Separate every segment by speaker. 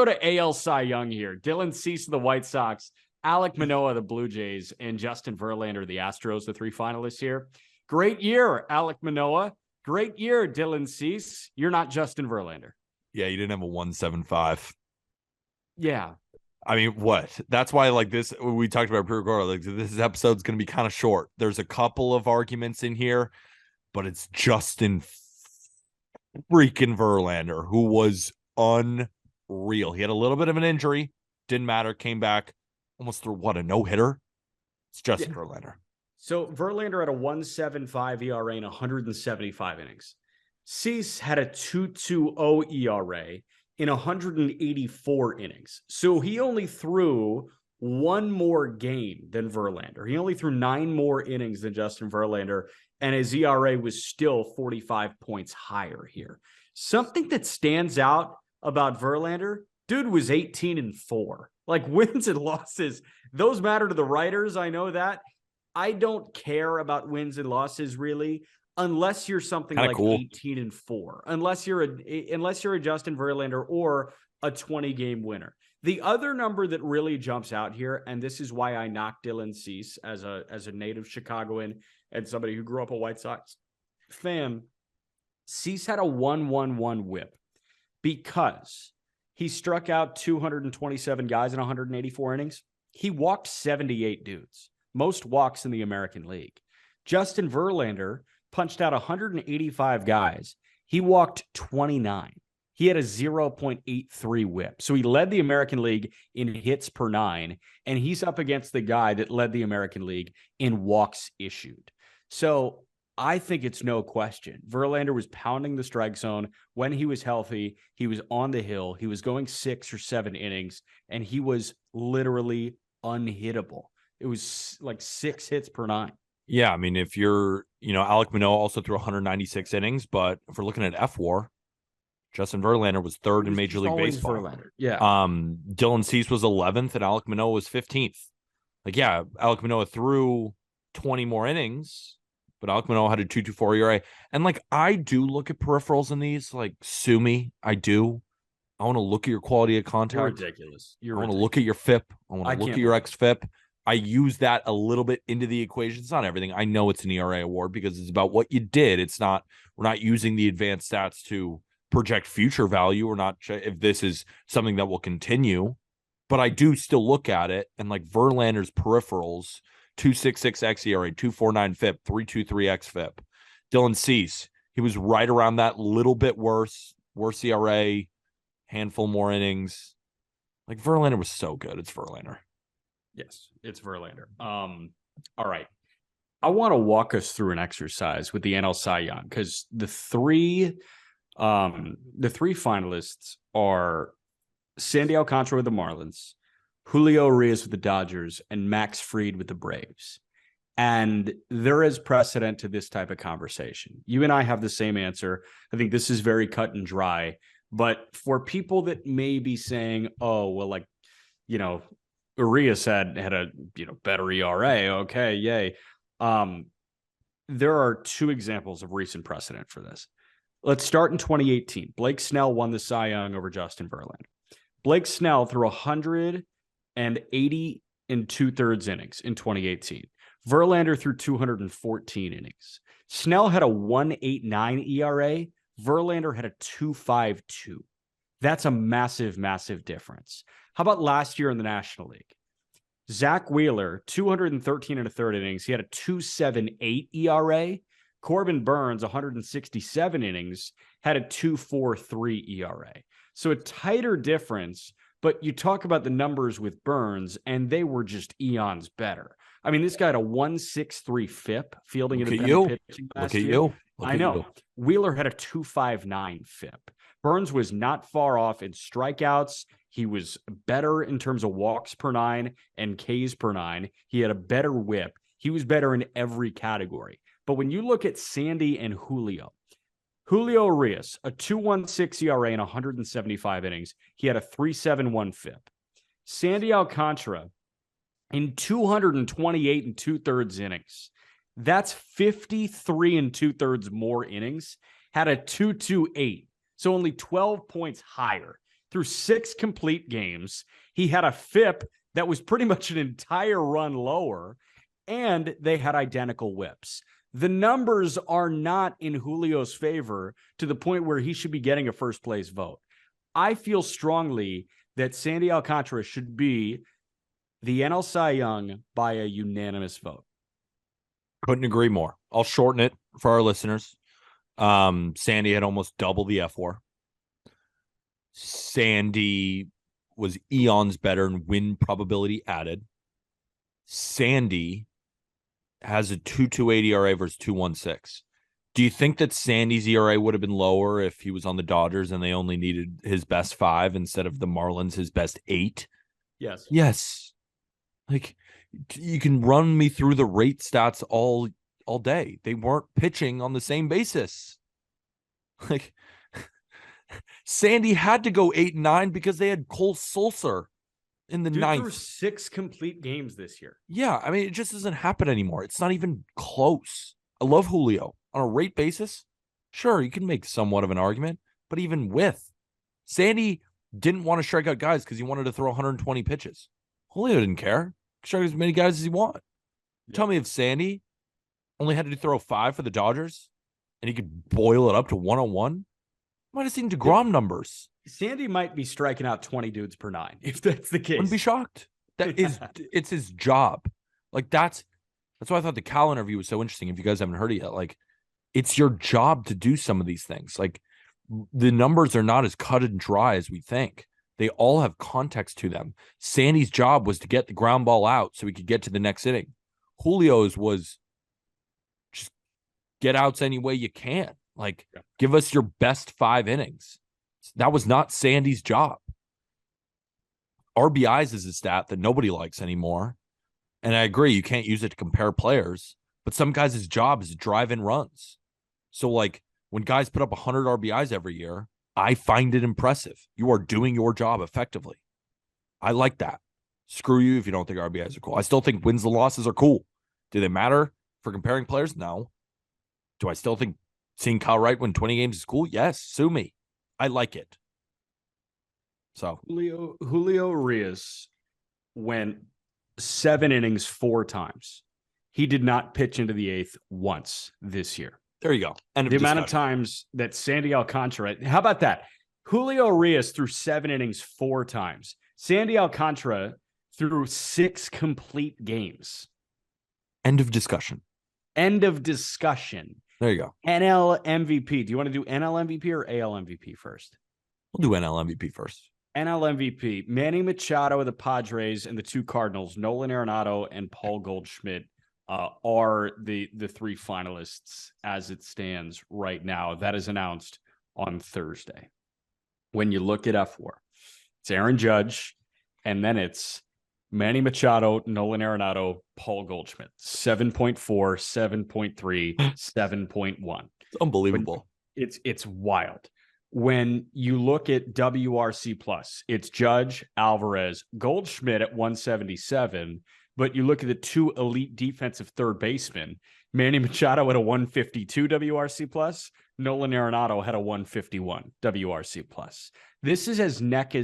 Speaker 1: go to AL Cy Young here. Dylan Cease of the White Sox, Alek Manoah of the Blue Jays, and Justin Verlander of the Astros, the three finalists here. Great year, Alek Manoah. Great year, Dylan Cease. You're not Justin Verlander.
Speaker 2: Yeah, you didn't have a 175.
Speaker 1: Yeah.
Speaker 2: I mean, what? That's why, like, this, we talked about pre-record, like, this episode's going to be kind of short. There's a couple of arguments in here, but it's Justin freaking Verlander, who was unreal. He had a little bit of an injury, didn't matter, came back, almost threw, a no-hitter? It's Justin Verlander.
Speaker 1: So Verlander had a 1.75 ERA in 175 innings. Cease had a 2.20 ERA in 184 innings. So he only threw one more game than Verlander. He only threw 9 more innings than Justin Verlander, and his ERA was still 45 points higher here. Something that stands out about Verlander, dude was 18-4. Like, wins and losses, those matter to the writers. I know that. I don't care about wins and losses really, unless you're something
Speaker 2: Kinda
Speaker 1: like
Speaker 2: cool.
Speaker 1: 18-4, unless you're a Justin Verlander or a 20-game winner. The other number that really jumps out here, and this is why I knocked Dylan Cease as a native Chicagoan and somebody who grew up a White Sox fan, Cease had a 1.11 whip because he struck out 227 guys in 184 innings. He walked 78 dudes. Most walks in the American League. Justin Verlander punched out 185 guys. He walked 29. He had a 0.83 whip. So he led the American League in hits per 9, and he's up against the guy that led the American League in walks issued. So I think it's no question. Verlander was pounding the strike zone when he was healthy. He was on the hill. He was going 6 or 7 innings, and he was literally unhittable. It was like 6 hits per 9.
Speaker 2: Yeah, I mean, if you're, Alek Manoah also threw 196 innings, but if we're looking at FWAR, Justin Verlander was third in Major League Baseball.
Speaker 1: Verlander. Yeah.
Speaker 2: Dylan Cease was 11th, and Alek Manoah was 15th. Like, yeah, Alek Manoah threw 20 more innings, but Alek Manoah had a 2.24 ERA. And, like, I do look at peripherals in these. Like, sue me. I do. I want to look at your quality of contact.
Speaker 1: You're ridiculous.
Speaker 2: I want to look at your FIP. I want to look at your xFIP. I use that a little bit into the equation. It's not everything. I know it's an ERA award because it's about what you did. It's not, we're not using the advanced stats to project future value. We're not, if this is something that will continue, but I do still look at it. And like Verlander's peripherals, 2.66 xERA, 2.49 FIP, 3.23 xFIP. Dylan Cease, he was right around that, little bit worse ERA, handful more innings. Like Verlander was so good. It's Verlander.
Speaker 1: Yes, it's Verlander. All right. I want to walk us through an exercise with the NL Cy Young because the three finalists are Sandy Alcantara with the Marlins, Julio Urias with the Dodgers, and Max Fried with the Braves. And there is precedent to this type of conversation. You and I have the same answer. I think this is very cut and dry. But for people that may be saying, oh, well, like, Urias had a better ERA. Okay, yay. There are 2 examples of recent precedent for this. Let's start in 2018. Blake Snell won the Cy Young over Justin Verlander. Blake Snell threw 180 2/3 innings in 2018. Verlander threw 214 innings. Snell had a 1.89 ERA. Verlander had a 2.52. That's a massive, massive difference. How about last year in the National League? Zach Wheeler, 213 1/3 innings. He had a 2.78 ERA. Corbin Burns, 167 innings, had a 2.43 ERA. So a tighter difference, but you talk about the numbers with Burns, and they were just eons better. I mean, this guy had a 1.63 FIP, fielding independent pitching last year. I know. Wheeler had a 2.59 FIP. Burns was not far off in strikeouts. He was better in terms of walks per 9 and Ks per 9. He had a better whip. He was better in every category. But when you look at Sandy and Julio Urias, a 2.16 ERA in 175 innings. He had a 3.71 FIP. Sandy Alcantara, in 228 2/3 innings, that's 53 2/3 more innings, had a 2.28. So only 12 points higher. through 6 complete games. He had a FIP that was pretty much an entire run lower, and they had identical whips. The numbers are not in Julio's favor to the point where he should be getting a first place vote. I feel strongly that Sandy Alcantara should be the NL Cy Young by a unanimous vote.
Speaker 2: Couldn't agree more. I'll shorten it for our listeners. Sandy had almost double the F4. Sandy was eons better in win probability added. Sandy has a 2.28 ERA versus 2.16. Do you think that Sandy's ERA would have been lower if he was on the Dodgers and they only needed his best 5 instead of the Marlins his best 8?
Speaker 1: Yes.
Speaker 2: Yes. Like, you can run me through the rate stats all day. They weren't pitching on the same basis. Like, Sandy had to go 8 and 9 because they had Cole Sulcer in the ninth.
Speaker 1: Through 6 complete games this year.
Speaker 2: Yeah, I mean, it just doesn't happen anymore. It's not even close. I love Julio. On a rate basis, sure, you can make somewhat of an argument, but even with Sandy didn't want to strike out guys because he wanted to throw 120 pitches. Julio didn't care. Strike as many guys as he wanted. Yeah. Tell me if Sandy only had to throw 5 for the Dodgers and he could boil it up to 101. Might have seen DeGrom numbers.
Speaker 1: Sandy might be striking out 20 dudes per 9 if that's the case.
Speaker 2: Wouldn't be shocked. That is, it's his job. Like, that's why I thought the Cal interview was so interesting. If you guys haven't heard it yet, like, it's your job to do some of these things. Like, the numbers are not as cut and dry as we think. They all have context to them. Sandy's job was to get the ground ball out so he could get to the next inning. Julio's was just get outs any way you can. Like, give us your best 5 innings. That was not Sandy's job. RBIs is a stat that nobody likes anymore. And I agree, you can't use it to compare players. But some guys' job is to drive in runs. So, like, when guys put up 100 RBIs every year, I find it impressive. You are doing your job effectively. I like that. Screw you if you don't think RBIs are cool. I still think wins and losses are cool. Do they matter for comparing players? No. Do I still think seeing Kyle Wright win 20 games is cool? Yes. Sue me. I like it. So
Speaker 1: Julio Urias went 7 innings 4 times. He did not pitch into the 8th once this year.
Speaker 2: There you go. And
Speaker 1: the amount of times that Sandy Alcantara, how about that? Julio Urias threw 7 innings 4 times. Sandy Alcantara threw 6 complete games.
Speaker 2: End of discussion.
Speaker 1: End of discussion.
Speaker 2: There you go.
Speaker 1: NL MVP. Do you want to do NL MVP or AL MVP first?
Speaker 2: We'll do NL MVP first.
Speaker 1: NL MVP. Manny Machado of the Padres and the 2 Cardinals, Nolan Arenado and Paul Goldschmidt, are the 3 finalists as it stands right now. That is announced on Thursday. When you look at F4, it's Aaron Judge, and then it's Manny Machado, Nolan Arenado, Paul Goldschmidt. 7.4, 7.3, 7.1.
Speaker 2: It's unbelievable.
Speaker 1: It's wild. When you look at WRC plus, it's Judge, Alvarez, Goldschmidt at 177. But you look at the 2 elite defensive third basemen, Manny Machado at a 152 WRC plus, Nolan Arenado had a 151 WRC plus. This is as neck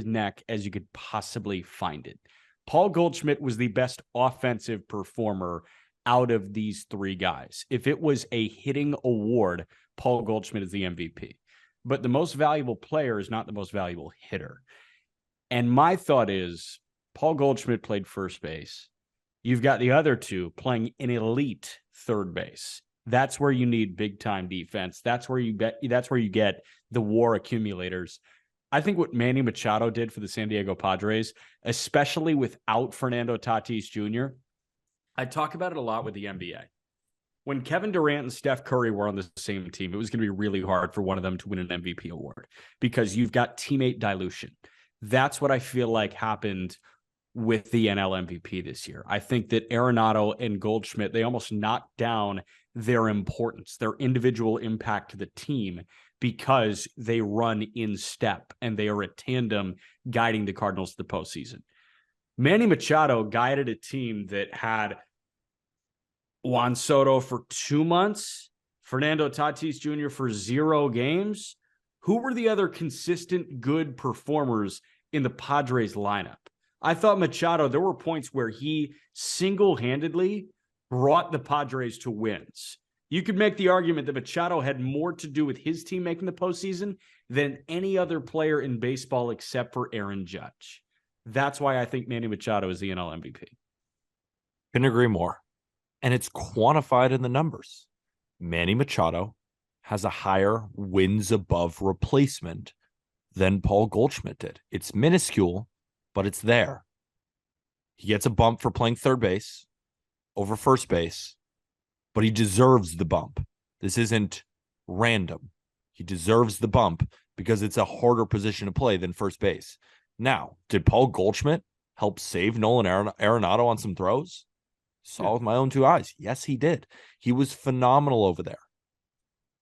Speaker 1: as you could possibly find it. Paul Goldschmidt was the best offensive performer out of these 3 guys. If it was a hitting award, Paul Goldschmidt is the MVP. But the most valuable player is not the most valuable hitter. And my thought is Paul Goldschmidt played first base. You've got the other 2 playing an elite third base. That's where you need big time defense. That's where you get the WAR accumulators. I think what Manny Machado did for the San Diego Padres, especially without Fernando Tatis Jr., I talk about it a lot with the NBA. When Kevin Durant and Steph Curry were on the same team, it was going to be really hard for one of them to win an MVP award because you've got teammate dilution. That's what I feel like happened with the NL MVP this year. I think that Arenado and Goldschmidt, they almost knocked down their importance, their individual impact to the team because they run in step and they are a tandem guiding the Cardinals to the postseason. Manny Machado guided a team that had Juan Soto for 2 months, Fernando Tatis Jr. for 0 games, Who were the other consistent good performers in the Padres lineup? I thought Machado, there were points where he single-handedly brought the Padres to wins. You could make the argument that Machado had more to do with his team making the postseason than any other player in baseball except for Aaron Judge. That's why I think Manny Machado is the NL MVP.
Speaker 2: Couldn't agree more. And it's quantified in the numbers. Manny Machado has a higher wins above replacement than Paul Goldschmidt did. It's minuscule, but it's there. He gets a bump for playing third base over first base, but he deserves the bump. This isn't random. He deserves the bump because it's a harder position to play than first base. Now, did Paul Goldschmidt help save Nolan Arenado on some throws? Saw with my own two eyes. Yes, he did. He was phenomenal over there.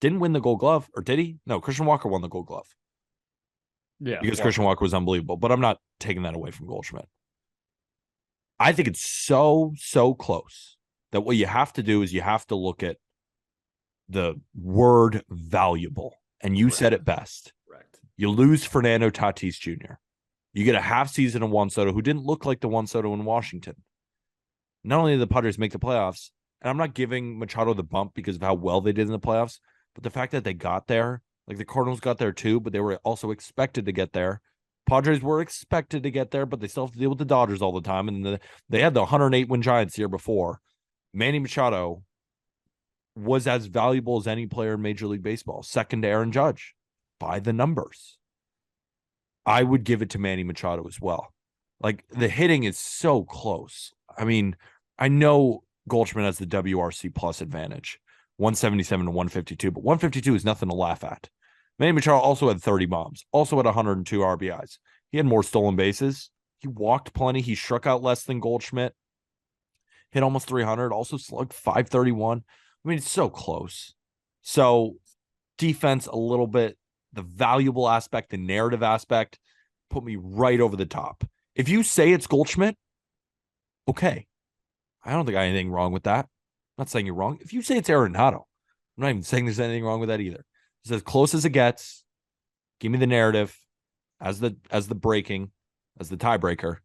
Speaker 2: Didn't win the Gold Glove, or did he? No, Christian Walker won the Gold Glove.
Speaker 1: Yeah,
Speaker 2: because Christian Walker was unbelievable, but I'm not taking that away from Goldschmidt. I think it's so close that what you have to do is you have to look at the word valuable. And you said it best.
Speaker 1: Correct.
Speaker 2: You lose Fernando Tatis Jr. You get a half season of Juan Soto, who didn't look like the Juan Soto in Washington. Not only did the Padres make the playoffs, and I'm not giving Machado the bump because of how well they did in the playoffs, but the fact that they got there, like the Cardinals got there too, but they were also expected to get there. Padres were expected to get there, but they still have to deal with the Dodgers all the time. And they had the 108-win Giants the year before. Manny Machado was as valuable as any player in Major League Baseball, second to Aaron Judge by the numbers. I would give it to Manny Machado as well. Like, the hitting is so close. I mean, I know Goldschmidt has the WRC plus advantage, 177 to 152, but 152 is nothing to laugh at. Manny Machado also had 30 bombs, also had 102 RBIs. He had more stolen bases. He walked plenty. He struck out less than Goldschmidt. Hit almost 300, also slugged 531. I mean, it's so close. So defense a little bit, the valuable aspect, the narrative aspect, put me right over the top. If you say it's Goldschmidt, okay. I don't think I have anything wrong with that. I'm not saying you're wrong. If you say it's Arenado, I'm not even saying there's anything wrong with that either. It's as close as it gets. Give me the narrative as the breaking, as the tiebreaker.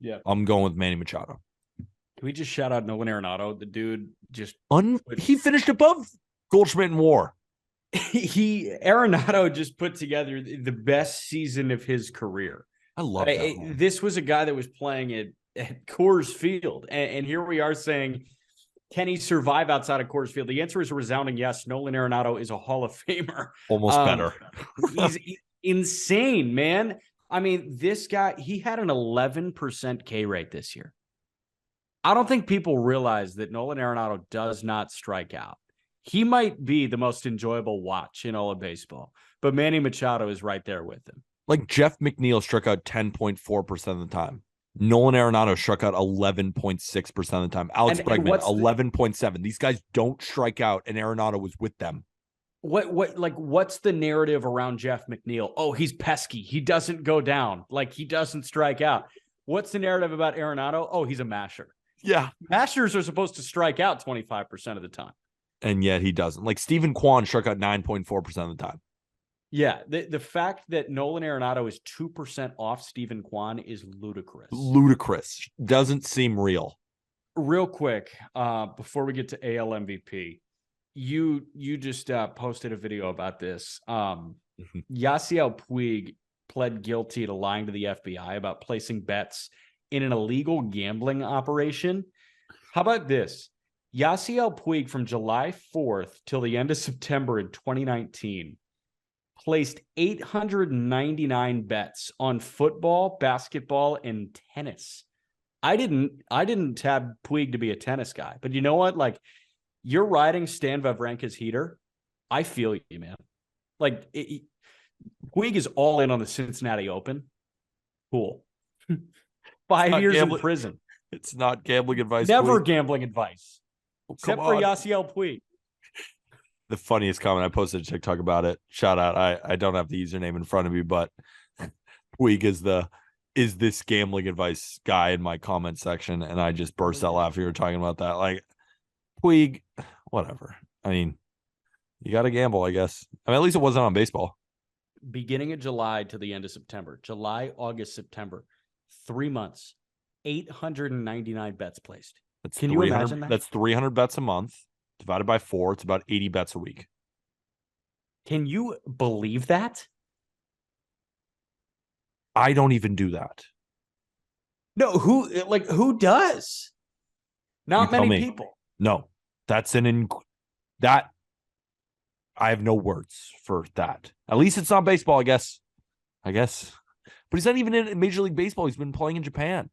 Speaker 2: Yeah. I'm going with Manny Machado.
Speaker 1: Can we just shout out Nolan Arenado? The dude just
Speaker 2: he finished above Goldschmidt in WAR.
Speaker 1: Arenado just put together the best season of his career.
Speaker 2: I love that.
Speaker 1: This was a guy that was playing at Coors Field, and here we are saying, can he survive outside of Coors Field? The answer is a resounding yes. Nolan Arenado is a Hall of Famer.
Speaker 2: Almost better.
Speaker 1: He's insane, man. I mean, this guy, he had an 11% K rate this year. I don't think people realize that Nolan Arenado does not strike out. He might be the most enjoyable watch in all of baseball, but Manny Machado is right there with him.
Speaker 2: Like, Jeff McNeil struck out 10.4% of the time. Nolan Arenado struck out 11.6% of the time. Alex Bregman, 11.7%. These guys don't strike out, and Arenado was with them.
Speaker 1: What's the narrative around Jeff McNeil? Oh, he's pesky. He doesn't go down. Like, he doesn't strike out. What's the narrative about Arenado? Oh, he's a masher.
Speaker 2: Yeah.
Speaker 1: Mashers are supposed to strike out 25% of the time.
Speaker 2: And yet he doesn't. Like, Stephen Kwan struck out 9.4% of the time.
Speaker 1: Yeah, the fact that Nolan Arenado is 2% off Stephen Kwan is ludicrous.
Speaker 2: Ludicrous. Doesn't seem real.
Speaker 1: Real quick, before we get to AL MVP, you just posted a video about this. Yasiel Puig pled guilty to lying to the FBI about placing bets in an illegal gambling operation. How about this? Yasiel Puig from July 4th till the end of September in 2019 placed 899 bets on football, basketball, and tennis. I didn't tab Puig to be a tennis guy, but you know what? Like, you're riding Stan Wawrinka's heater. I feel you, man. Like, Puig is all in on the Cincinnati Open. Cool. 5 years in prison.
Speaker 2: It's not gambling advice.
Speaker 1: Never gambling advice. Except for Yasiel Puig.
Speaker 2: The funniest comment, I posted a TikTok about it. Shout out. I don't have the username in front of me, but Puig is this gambling advice guy in my comment section, and I just burst out laughing. We were talking about that. Like, Puig, whatever. I mean, you got to gamble, I guess. I mean, at least it wasn't on baseball.
Speaker 1: beginning of July to the end of September, July, August, September, 3 months, 899 bets placed. Can you imagine that?
Speaker 2: That's 300 bets a month divided by 4. It's about 80 bets a week.
Speaker 1: Can you believe that?
Speaker 2: I don't even do that.
Speaker 1: No, who does? Not many people.
Speaker 2: No, that's that. I have no words for that. At least it's not baseball, I guess. But he's not even in Major League Baseball. He's been playing in Japan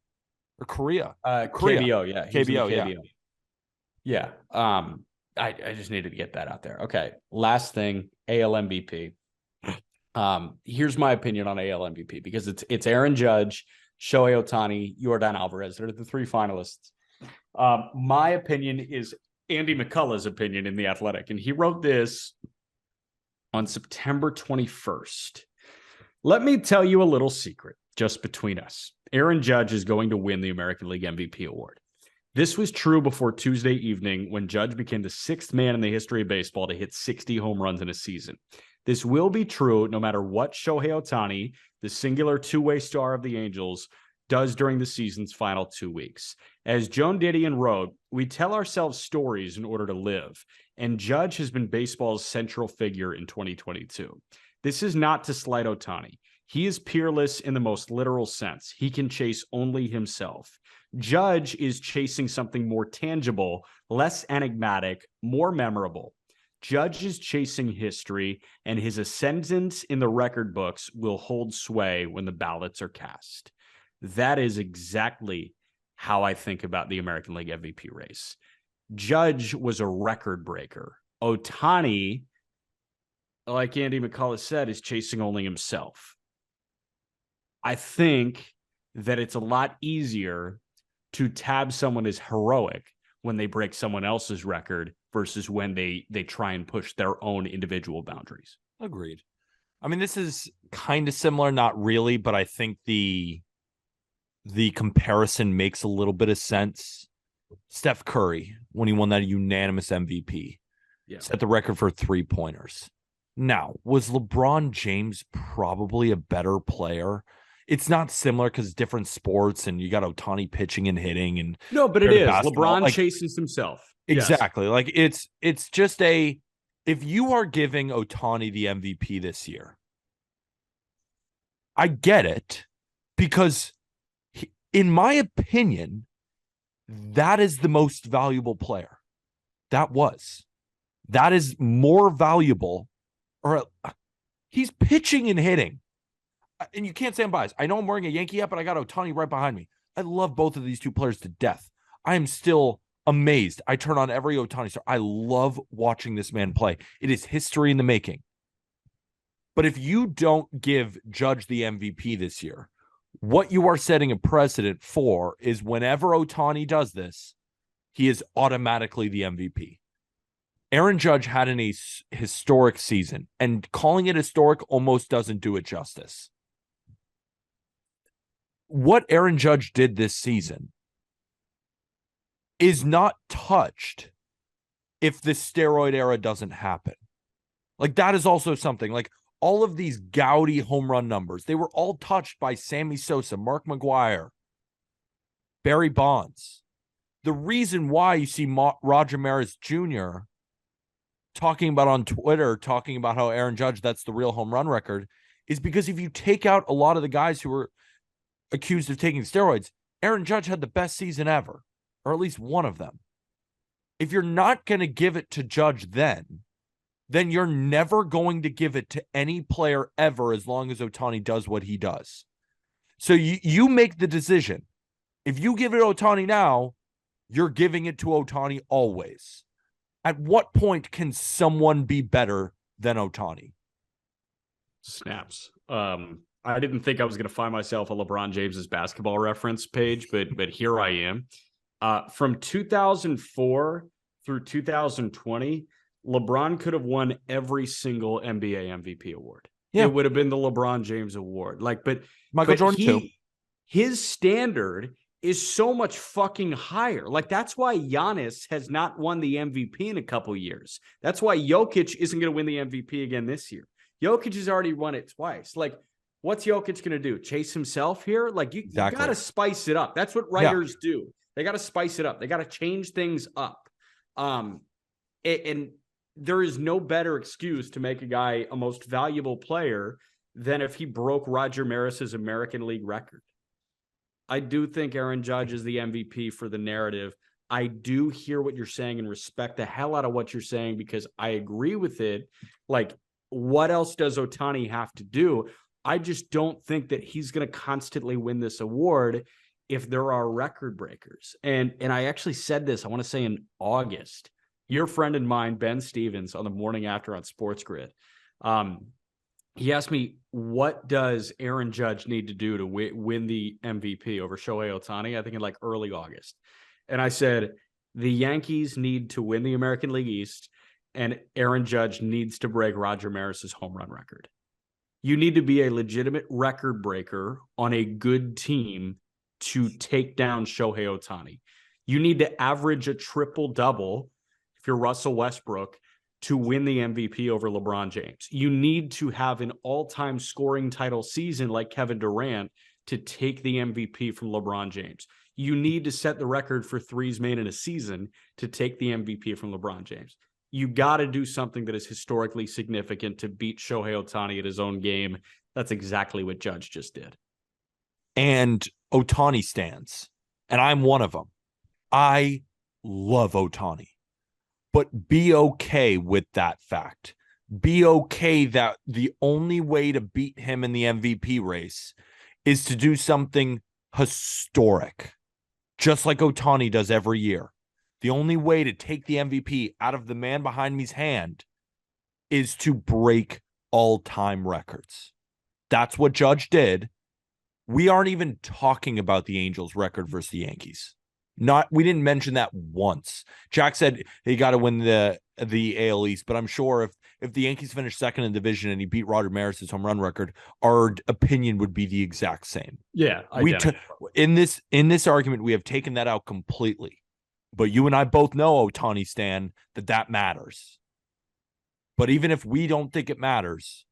Speaker 2: or Korea.
Speaker 1: KBO, yeah.
Speaker 2: KBO,
Speaker 1: yeah. I just needed to get that out there. Okay. Last thing, AL MVP. Here's my opinion on AL MVP because it's Aaron Judge, Shohei Ohtani, Yordan Alvarez. They're the 3 finalists. My opinion is Andy McCullough's opinion in The Athletic, and he wrote this on September 21st. Let me tell you a little secret just between us. Aaron Judge is going to win the American League MVP award. This was true before Tuesday evening when Judge became the 6th man in the history of baseball to hit 60 home runs in a season. This will be true no matter what Shohei Ohtani, the singular two-way star of the Angels, does during the season's final 2 weeks. As Joan Didion wrote, we tell ourselves stories in order to live, and Judge has been baseball's central figure in 2022. This is not to slight Ohtani. He is peerless in the most literal sense. He can chase only himself. Judge is chasing something more tangible, less enigmatic, more memorable. Judge is chasing history, and his ascendance in the record books will hold sway when the ballots are cast. That is exactly how I think about the American League MVP race. Judge was a record breaker. Ohtani, like Andy McCullough said, is chasing only himself. I think that it's a lot easier to tab someone as heroic when they break someone else's record versus when they try and push their own individual boundaries.
Speaker 2: Agreed. I mean, this is kind of similar, not really, but I think the comparison makes a little bit of sense. Steph Curry, when he won that unanimous MVP, set the record for 3-pointers. Now, was LeBron James probably a better player? It's not similar because different sports and you got Ohtani pitching and hitting and
Speaker 1: no, but it is LeBron chases himself.
Speaker 2: Exactly. Yes. Like it's just if you are giving Ohtani the MVP this year, I get it because in my opinion, that is the most valuable player. That is more valuable, or he's pitching and hitting. And you can't say I'm biased. I know I'm wearing a Yankee hat, but I got Ohtani right behind me. I love both of these two players to death. I am still amazed. I turn on every Ohtani star. I love watching this man play. It is history in the making. But if you don't give Judge the MVP this year, what you are setting a precedent for is whenever Ohtani does this, he is automatically the MVP. Aaron Judge had a historic season, and calling it historic almost doesn't do it justice. What Aaron Judge did this season is not touched if the steroid era doesn't happen. Like, that is also something. Like, all of these gaudy home run numbers, they were all touched by Sammy Sosa, Mark McGwire, Barry Bonds. The reason why you see Roger Maris Jr. talking about on Twitter, talking about how Aaron Judge, that's the real home run record, is because if you take out a lot of the guys who were accused of taking steroids, Aaron Judge had the best season ever, or at least one of them. If you're not going to give it to Judge then you're never going to give it to any player ever as long as Ohtani does what he does. So you make the decision. If you give it to Ohtani now, you're giving it to Ohtani always. At what point can someone be better than Ohtani?
Speaker 1: Snaps. I didn't think I was going to find myself a LeBron James's basketball reference page, but here I am. From 2004 through 2020, LeBron could have won every single NBA MVP award. Yeah. It would have been the LeBron James award. But
Speaker 2: Michael Jordan too.
Speaker 1: His standard is so much fucking higher. That's why Giannis has not won the MVP in a couple years. That's why Jokic isn't going to win the MVP again this year. Jokic has already won it twice. Like, what's Jokic going to do? Chase himself here? Like, you got to spice it up. That's what writers do. They got to spice it up. They got to change things up. And there is no better excuse to make a guy a most valuable player than if he broke Roger Maris's American League record. I do think Aaron Judge is the MVP for the narrative. I do hear what you're saying and respect the hell out of what you're saying because I agree with it. Like, what else does Ohtani have to do? I just don't think that he's going to constantly win this award if there are record breakers. And I actually said this, I want to say in August. Your friend and mine, Ben Stevens, on the morning after on Sports Grid, he asked me, what does Aaron Judge need to do to win the MVP over Shohei Ohtani? I think in like early August. And I said, the Yankees need to win the American League East, and Aaron Judge needs to break Roger Maris's home run record. You need to be a legitimate record breaker on a good team to take down Shohei Ohtani. You need to average a triple-double, if you're Russell Westbrook, to win the MVP over LeBron James. You need to have an all-time scoring title season like Kevin Durant to take the MVP from LeBron James. You need to set the record for threes made in a season to take the MVP from LeBron James. You got to do something that is historically significant to beat Shohei Ohtani at his own game. That's exactly what Judge just did.
Speaker 2: And Ohtani stands, and I'm one of them. I love Ohtani. But be okay with that fact. Be okay that the only way to beat him in the MVP race is to do something historic, just like Ohtani does every year. The only way to take the MVP out of the man behind me's hand is to break all-time records. That's what Judge did. We aren't even talking about the Angels' record versus the Yankees. We didn't mention that once. Jack said he got to win the AL East, but I'm sure if the Yankees finished second in division and he beat Roger Maris's home run record, our opinion would be the exact same.
Speaker 1: Yeah,
Speaker 2: in this argument, we have taken that out completely. But you and I both know, Ohtani Stan, that matters. But even if we don't think it matters,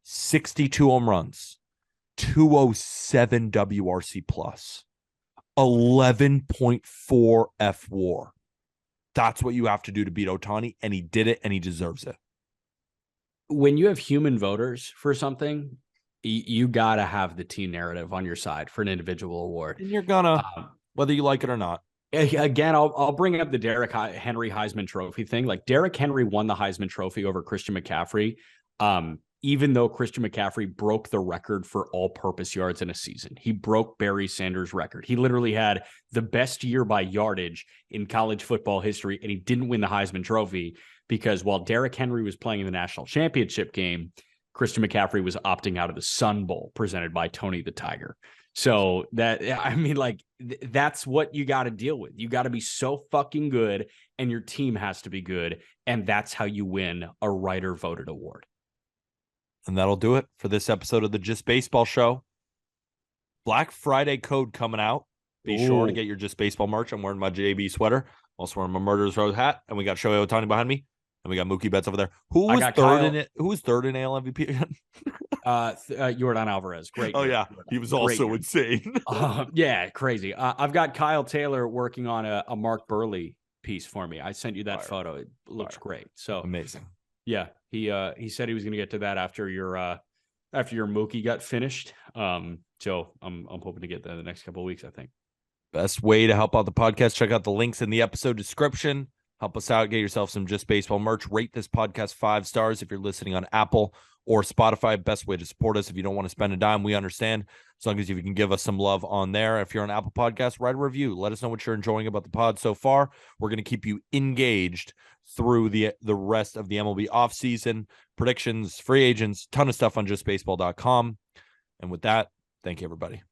Speaker 2: 62 home runs, 207 WRC plus. 11.4 F-WAR. That's what you have to do to beat Ohtani, and he did it, and he deserves it.
Speaker 1: When you have human voters for something, you got to have the team narrative on your side for an individual award.
Speaker 2: And you're gonna, whether you like it or not.
Speaker 1: Again, I'll bring up the Derrick Henry Heisman Trophy thing. Like, Derrick Henry won the Heisman Trophy over Christian McCaffrey. Even though Christian McCaffrey broke the record for all-purpose yards in a season. He broke Barry Sanders' record. He literally had the best year by yardage in college football history, and he didn't win the Heisman Trophy because while Derrick Henry was playing in the national championship game, Christian McCaffrey was opting out of the Sun Bowl presented by Tony the Tiger. So that's what you got to deal with. You got to be so fucking good, and your team has to be good, and that's how you win a writer-voted award.
Speaker 2: And that'll do it for this episode of the Just Baseball Show. Black Friday code coming out. Be sure to get your Just Baseball merch. I'm wearing my JB sweater. Also wearing my Murderers Row hat. And we got Shohei Ohtani behind me. And we got Mookie Betts over there. Who was third in it? Who was third in AL MVP again?
Speaker 1: Yordan Alvarez. Great.
Speaker 2: Oh, yeah. He was also insane.
Speaker 1: Yeah, crazy. I've got Kyle Taylor working on a Mark Burley piece for me. I sent you that photo. It looks great. So
Speaker 2: amazing.
Speaker 1: Yeah, he said he was going to get to that after your Mookie got finished. So I'm hoping to get that in the next couple of weeks, I think.
Speaker 2: Best way to help out the podcast, check out the links in the episode description. Help us out, get yourself some Just Baseball merch. Rate this podcast 5 stars if you're listening on Apple or Spotify. Best way to support us. If you don't want to spend a dime, we understand. As long as you can give us some love on there. If you're on Apple Podcasts, write a review. Let us know what you're enjoying about the pod so far. We're going to keep you engaged through the rest of the MLB offseason, predictions, free agents, ton of stuff on justbaseball.com. And with that, thank you, everybody.